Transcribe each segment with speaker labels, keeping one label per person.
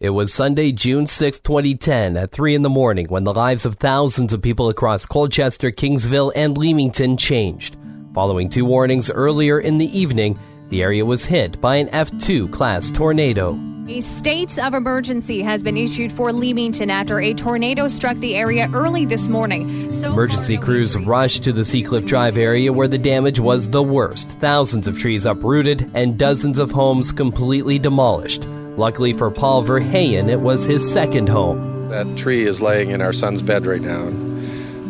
Speaker 1: It was Sunday, June 6, 2010 at 3 in the morning when the lives of thousands of people across Colchester, Kingsville, and Leamington changed. Following 2 warnings earlier in the evening, the area was hit by an F2 class tornado.
Speaker 2: A state of emergency has been issued for Leamington after a tornado struck the area early this morning.
Speaker 1: Emergency crews rushed to the Seacliff Drive area where the damage was the worst. Thousands of trees uprooted and dozens of homes completely demolished. Luckily for Paul Verheyen, it was his second home.
Speaker 3: That tree is laying in our son's bed right now.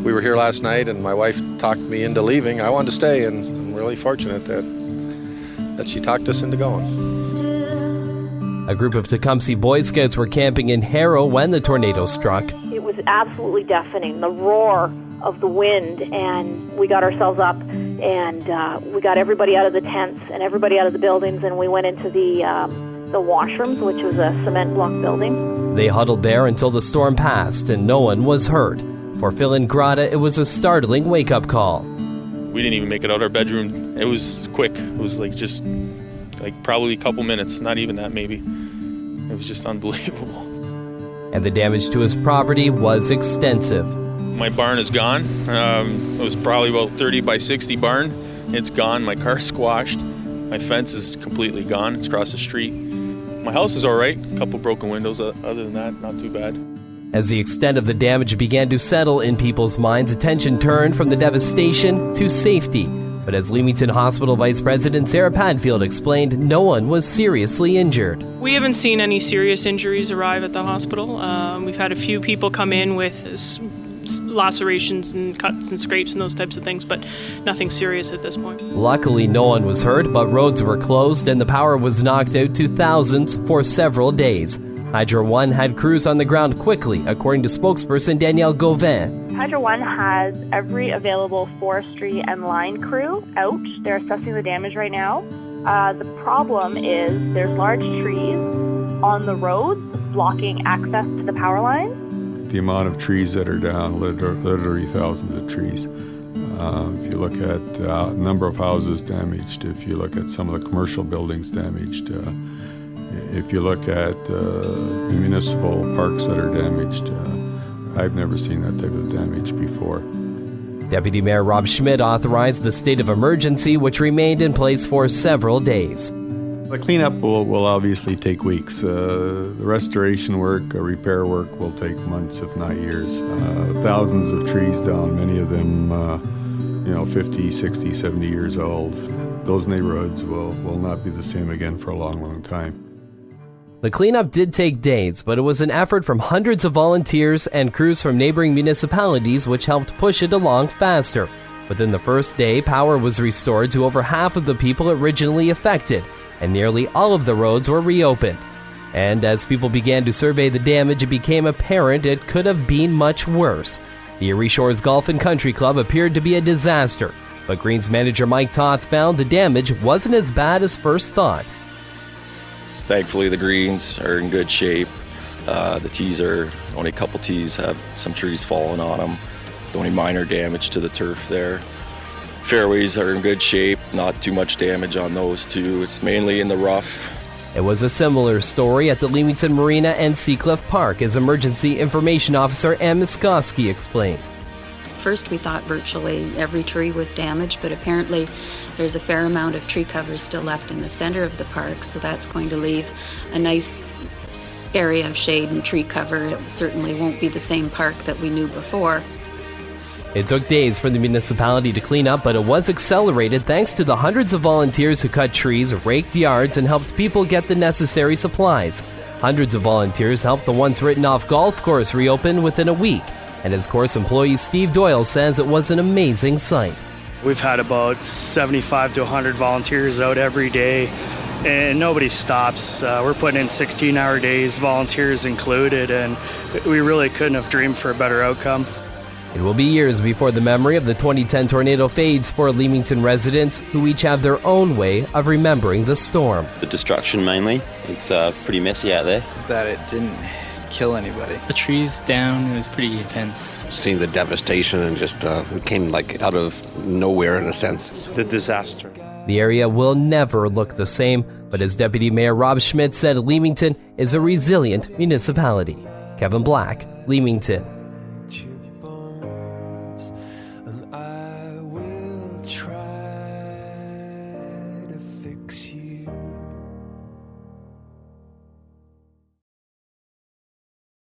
Speaker 3: We were here last night and my wife talked me into leaving. I wanted to stay, and I'm really fortunate that she talked us into going.
Speaker 1: A group of Tecumseh Boy Scouts were camping in Harrow when the tornado struck.
Speaker 4: It was absolutely deafening, the roar of the wind, and we got ourselves up and we got everybody out of the tents and everybody out of the buildings, and we went into the washrooms, which was a cement block building.
Speaker 1: They huddled there until the storm passed and no one was hurt. For Phil and Grata, it was a startling wake-up call.
Speaker 5: We didn't even make it out of our bedroom. It was quick. It was just probably a couple minutes, not even that maybe. It was just unbelievable.
Speaker 1: And the damage to his property was extensive.
Speaker 5: My barn is gone. It was probably about 30 by 60 barn. It's gone. My car's squashed. My fence is completely gone. It's across the street. My house is all right. A couple broken windows. Other than that, not too bad.
Speaker 1: As the extent of the damage began to settle in people's minds, attention turned from the devastation to safety. But as Leamington Hospital Vice President Sarah Padfield explained, no one was seriously injured.
Speaker 6: We haven't seen any serious injuries arrive at the hospital. We've had a few people come in with lacerations and cuts and scrapes and those types of things, but nothing serious at this point.
Speaker 1: Luckily, no one was hurt, but roads were closed and the power was knocked out to thousands for several days. Hydro One had crews on the ground quickly, according to spokesperson Danielle Gauvin.
Speaker 4: Hydro One has every available forestry and line crew out. They're assessing the damage right now. The problem is there's large trees on the roads blocking access to the power lines.
Speaker 7: The amount of trees that are down, literally thousands of trees. If you look at the number of houses damaged, if you look at some of the commercial buildings damaged, if you look at the municipal parks that are damaged, I've never seen that type of damage before.
Speaker 1: Deputy Mayor Rob Schmidt authorized the state of emergency, which remained in place for several days.
Speaker 7: The cleanup will obviously take weeks. The restoration work, repair work will take months, if not years. Thousands of trees down, many of them 50, 60, 70 years old. Those neighborhoods will not be the same again for a long, long time.
Speaker 1: The cleanup did take days, but it was an effort from hundreds of volunteers and crews from neighboring municipalities which helped push it along faster. Within the first day, power was restored to over half of the people originally affected, and nearly all of the roads were reopened. And as people began to survey the damage, it became apparent it could have been much worse. The Erie Shores Golf and Country Club appeared to be a disaster, but Greens manager Mike Toth found the damage wasn't as bad as first thought.
Speaker 8: Thankfully, the greens are in good shape. The tees only a couple tees have some trees falling on them. The only minor damage to the turf there. Fairways are in good shape, not too much damage on those two. It's mainly in the rough.
Speaker 1: It was a similar story at the Leamington Marina and Seacliff Park, as Emergency Information Officer Ann Miskowski explained.
Speaker 9: First, we thought virtually every tree was damaged, but apparently there's a fair amount of tree cover still left in the center of the park, so that's going to leave a nice area of shade and tree cover. It certainly won't be the same park that we knew before.
Speaker 1: It took days for the municipality to clean up, but it was accelerated thanks to the hundreds of volunteers who cut trees, raked yards, and helped people get the necessary supplies. Hundreds of volunteers helped the once written-off golf course reopen within a week. And as course employee Steve Doyle says, it was an amazing sight.
Speaker 10: We've had about 75 to 100 volunteers out every day, and nobody stops. We're putting in 16-hour days, volunteers included, and we really couldn't have dreamed for a better outcome.
Speaker 1: It will be years before the memory of the 2010 tornado fades for Leamington residents, who each have their own way of remembering the storm.
Speaker 11: The destruction mainly. It's pretty messy out there.
Speaker 12: That it didn't kill anybody.
Speaker 13: The trees down, it was pretty intense.
Speaker 14: Seeing the devastation and just it came out of nowhere in a sense.
Speaker 10: The disaster.
Speaker 1: The area will never look the same. But as Deputy Mayor Rob Schmidt said, Leamington is a resilient municipality. Kevin Black, Leamington.